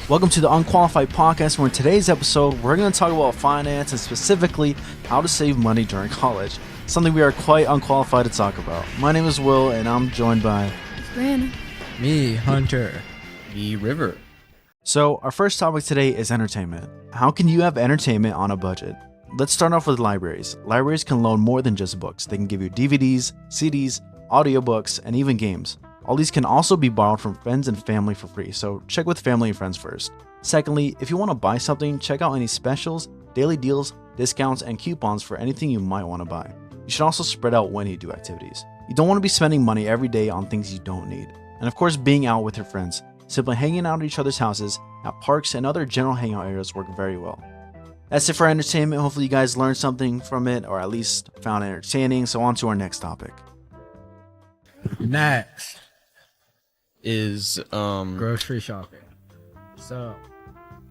Welcome to the Unqualified Podcast, where in today's episode, we're going to talk about finance and specifically how to save money during college, something we are quite unqualified to talk about. My name is Will, and I'm joined by... Brandon. Me, Hunter. Me, River. So, our first topic today is entertainment. How can you have entertainment on a budget? Let's start off with libraries. Libraries can loan more than just books. They can give you DVDs, CDs, audiobooks, and even games. All these can also be borrowed from friends and family for free, so check with family and friends first. Secondly, if you want to buy something, check out any specials, daily deals, discounts, and coupons for anything you might want to buy. You should also spread out when you do activities. You don't want to be spending money every day on things you don't need. And of course, being out with your friends. Simply hanging out at each other's houses, at parks, and other general hangout areas work very well. That's it for entertainment. Hopefully you guys learned something from it, or at least found it entertaining. So on to our next topic. Next, Is grocery shopping. So,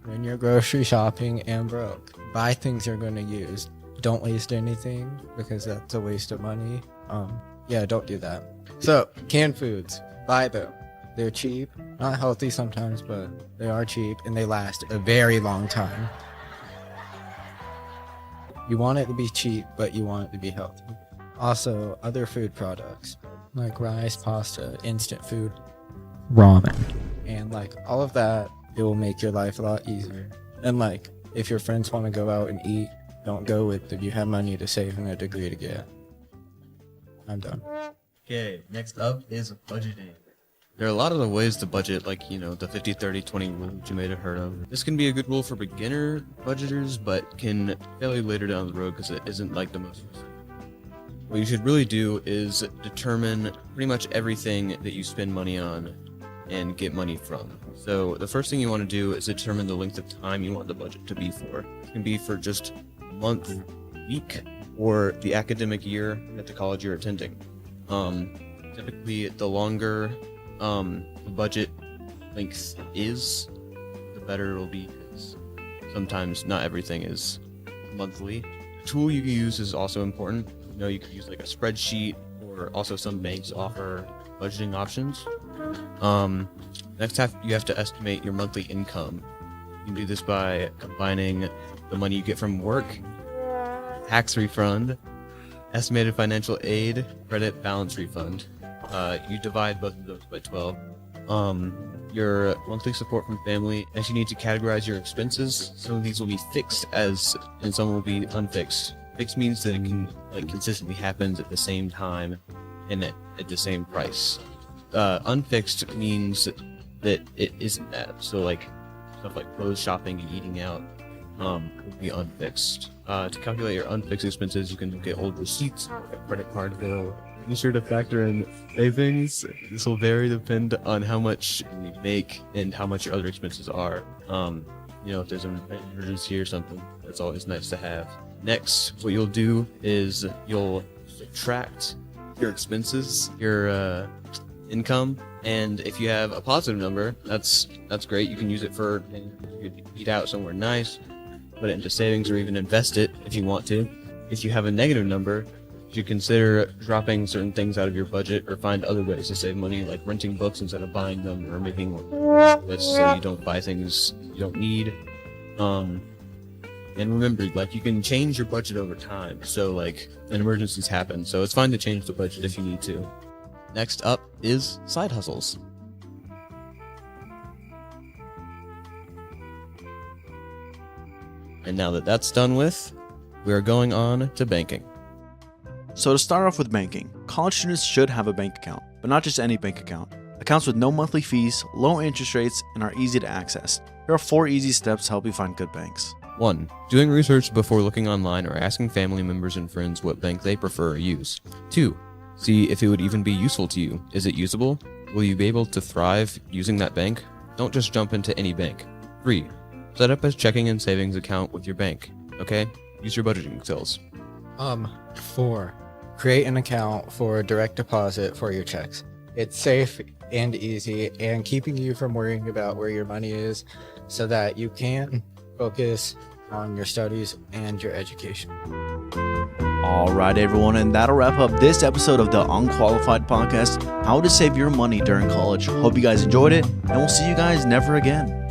when you're grocery shopping and broke, buy things you're going to use. Don't waste anything because that's a waste of money. Don't do that. So, canned foods, buy them. They're cheap, not healthy sometimes, but they are cheap and they last a very long time. You want it to be cheap, but you want it to be healthy. Also, other food products like rice, pasta, instant food, ramen, and like all of that, it will make your life a lot easier. And like, if your friends want to go out and eat, don't go with if you have money to save and a degree to get. I'm done. okay. Next up is budgeting. There are a lot of the ways to budget, like, the 50-30-20 rule that you may have heard of. This can be a good rule for beginner budgeters, but can fail you later down the road because it isn't like the most. What you should really do is determine pretty much everything that you spend money on and get money from. So the first thing you want to do is determine the length of time you want the budget to be for. It can be for just a month, week, or the academic year at the college you're attending. Typically, the longer the budget length is, the better it'll be. Sometimes not everything is monthly. The tool you can use is also important. You can use like a spreadsheet, or also some banks offer budgeting options. Next, you have to estimate your monthly income. You can do this by combining the money you get from work, tax refund, estimated financial aid, credit balance refund. You divide both of those by 12. Your monthly support from family, and you need to categorize your expenses. Some of these will be fixed and some will be unfixed. Fixed means that it can consistently happens at the same time and at the same price. Unfixed means that it isn't that. So stuff like clothes shopping and eating out could be unfixed. To calculate your unfixed expenses, you can look at old receipts, a credit card bill. Be sure to factor in savings. This will depend on how much you make and how much your other expenses are. If there's an emergency or something, that's always nice to have. Next, what you'll do is you'll subtract your expenses, your income, and if you have a positive number, that's great. You can use it for eat out somewhere nice, put it into savings, or even invest it if you want to. If you have a negative number, you should consider dropping certain things out of your budget, or find other ways to save money, like renting books instead of buying them, or making lists so you don't buy things you don't need. And remember, you can change your budget over time. So, emergencies happen. So it's fine to change the budget if you need to. Next up is side hustles. And now that that's done with, we are going on to banking. So to start off with banking, college students should have a bank account, but not just any bank account. Accounts with no monthly fees, low interest rates, and are easy to access. There are 4 easy steps to help you find good banks. 1. Doing research before looking online or asking family members and friends what bank they prefer or use. 2. See if it would even be useful to you. Is it usable? Will you be able to thrive using that bank? Don't just jump into any bank. 3. Set up a checking and savings account with your bank. Okay? Use your budgeting skills. 4. Create an account for direct deposit for your checks. It's safe and easy and keeping you from worrying about where your money is so that you can focus on your studies and your education. All right, everyone, and that'll wrap up this episode of the Unqualified Podcast, how to save your money during college. Hope you guys enjoyed it, and we'll see you guys never again.